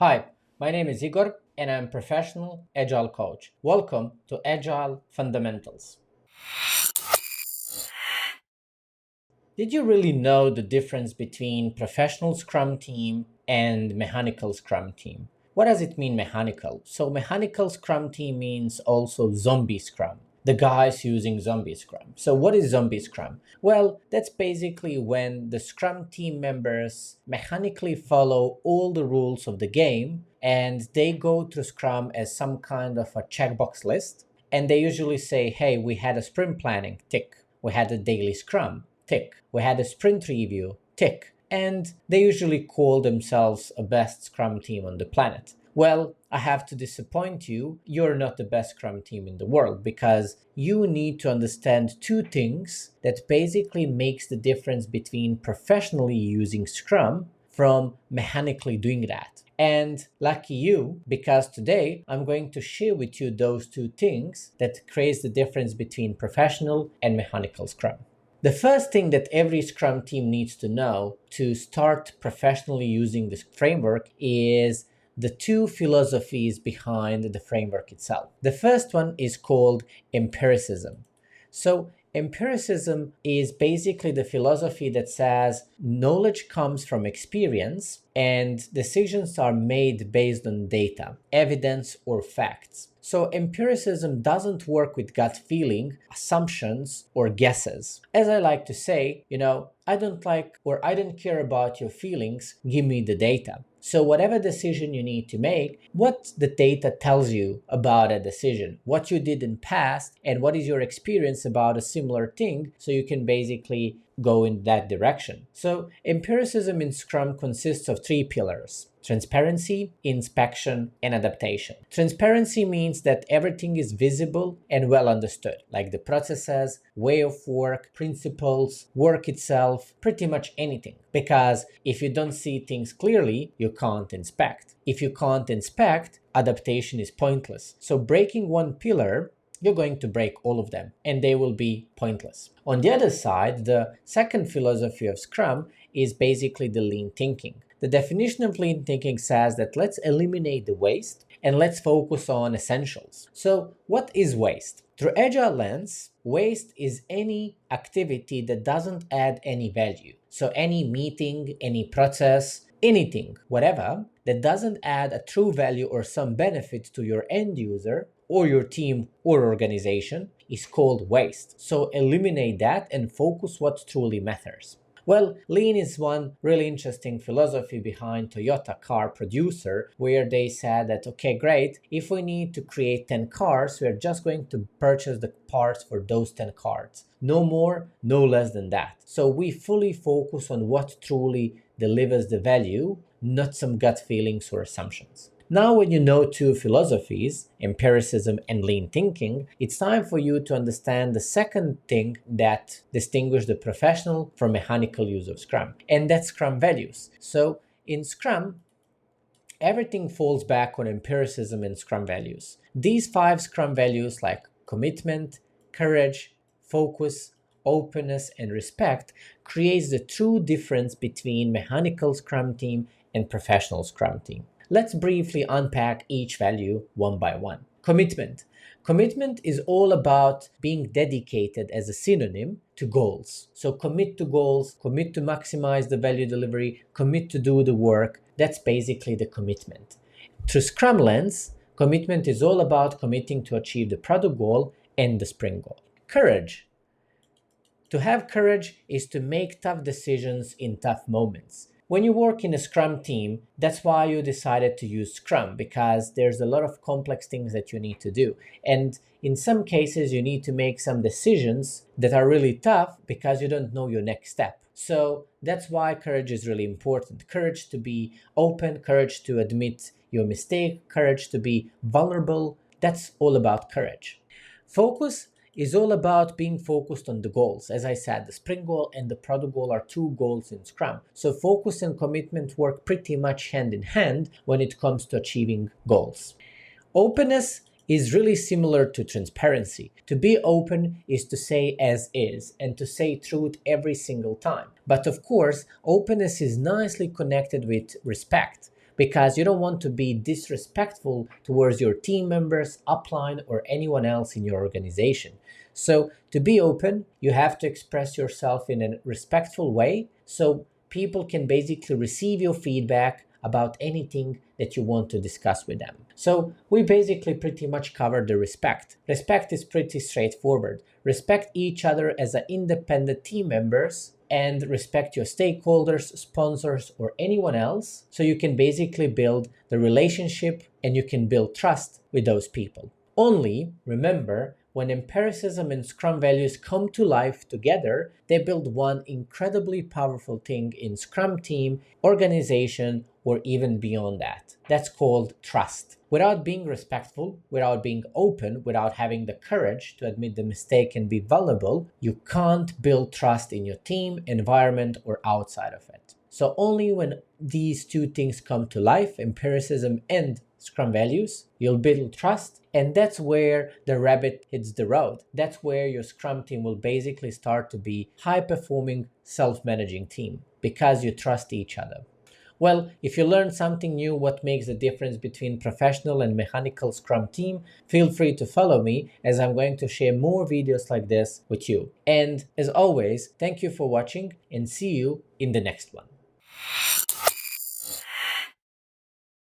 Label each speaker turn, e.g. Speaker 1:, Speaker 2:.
Speaker 1: Hi, my name is Igor and I'm a professional Agile coach. Welcome to Agile Fundamentals. Did you really know the difference between professional Scrum team and mechanical Scrum team? What does it mean mechanical? So mechanical Scrum team means also zombie Scrum. The guys using zombie Scrum. So what is zombie Scrum? Well, that's basically when the Scrum team members mechanically follow all the rules of the game and they go through Scrum as some kind of a checkbox list. And they usually say, hey, we had a sprint planning, tick. We had a daily Scrum, tick. We had a sprint review, tick. And they usually call themselves a best Scrum team on the planet. Well, I have to disappoint you. You're not the best Scrum team in the world because you need to understand two things that basically makes the difference between professionally using Scrum from mechanically doing that. And lucky you, because today I'm going to share with you those two things that creates the difference between professional and mechanical Scrum. The first thing that every Scrum team needs to know to start professionally using this framework is the two philosophies behind the framework itself. The first one is called empiricism. So empiricism is basically the philosophy that says knowledge comes from experience and decisions are made based on data, evidence, or facts. So empiricism doesn't work with gut feeling, assumptions, or guesses. As I like to say, I don't care about your feelings, give me the data. So whatever decision you need to make, what the data tells you about a decision, what you did in past, and what is your experience about a similar thing, so you can basically go in that direction. So empiricism in Scrum consists of three pillars: transparency, inspection, and adaptation. Transparency means that everything is visible and well understood, like the processes, way of work, principles, work itself, pretty much anything. Because if you don't see things clearly, you can't inspect. If you can't inspect, adaptation is pointless. So breaking one pillar, you're going to break all of them and they will be pointless. On the other side, the second philosophy of Scrum is basically the lean thinking. The definition of lean thinking says that let's eliminate the waste and let's focus on essentials. So what is waste? Through Agile lens, waste is any activity that doesn't add any value. So any meeting, any process, anything, whatever, that doesn't add a true value or some benefit to your end user or your team or organization is called waste. So eliminate that and focus what truly matters. Well, lean is one really interesting philosophy behind Toyota car producer, where they said that, okay, great, if we need to create 10 cars, we're just going to purchase the parts for those 10 cars. No more, no less than that. So we fully focus on what truly delivers the value, not some gut feelings or assumptions. Now, when you know two philosophies, empiricism and lean thinking, it's time for you to understand the second thing that distinguishes the professional from mechanical use of Scrum, and that's Scrum values. So in Scrum, everything falls back on empiricism and Scrum values. These 5 Scrum values, like commitment, courage, focus, openness, and respect, creates the true difference between mechanical Scrum team and professional Scrum team. Let's briefly unpack each value one by one. Commitment. Commitment is all about being dedicated as a synonym to goals. So commit to goals, commit to maximize the value delivery, commit to do the work. That's basically the commitment. Through Scrum lens, commitment is all about committing to achieve the product goal and the sprint goal. Courage. To have courage is to make tough decisions in tough moments. When you work in a Scrum team, that's why you decided to use Scrum, because there's a lot of complex things that you need to do. And in some cases, you need to make some decisions that are really tough because you don't know your next step. So that's why courage is really important. Courage to be open, courage to admit your mistake, courage to be vulnerable. That's all about courage. Focus is all about being focused on the goals. As I said, the sprint goal and the product goal are 2 goals in Scrum. So focus and commitment work pretty much hand in hand when it comes to achieving goals. Openness is really similar to transparency. To be open is to say as is and to say truth every single time. But of course, openness is nicely connected with respect. because you don't want to be disrespectful towards your team members, upline, or anyone else in your organization. So to be open, you have to express yourself in a respectful way so people can basically receive your feedback about anything that you want to discuss with them. So we basically pretty much covered the respect. Respect is pretty straightforward. Respect each other as independent team members and respect your stakeholders, sponsors, or anyone else so you can basically build the relationship and you can build trust with those people. Only, remember, when empiricism and Scrum values come to life together, they build one incredibly powerful thing in Scrum team, organization, or even beyond that. That's called trust. Without being respectful, without being open, without having the courage to admit the mistake and be vulnerable, you can't build trust in your team, environment, or outside of it. So only when these two things come to life, empiricism and Scrum values, you'll build trust, and that's where the rabbit hits the road. That's where your Scrum team will basically start to be high-performing, self-managing team because you trust each other. Well, if you learned something new, what makes the difference between professional and mechanical Scrum team, feel free to follow me as I'm going to share more videos like this with you. And as always, thank you for watching and see you in the next one.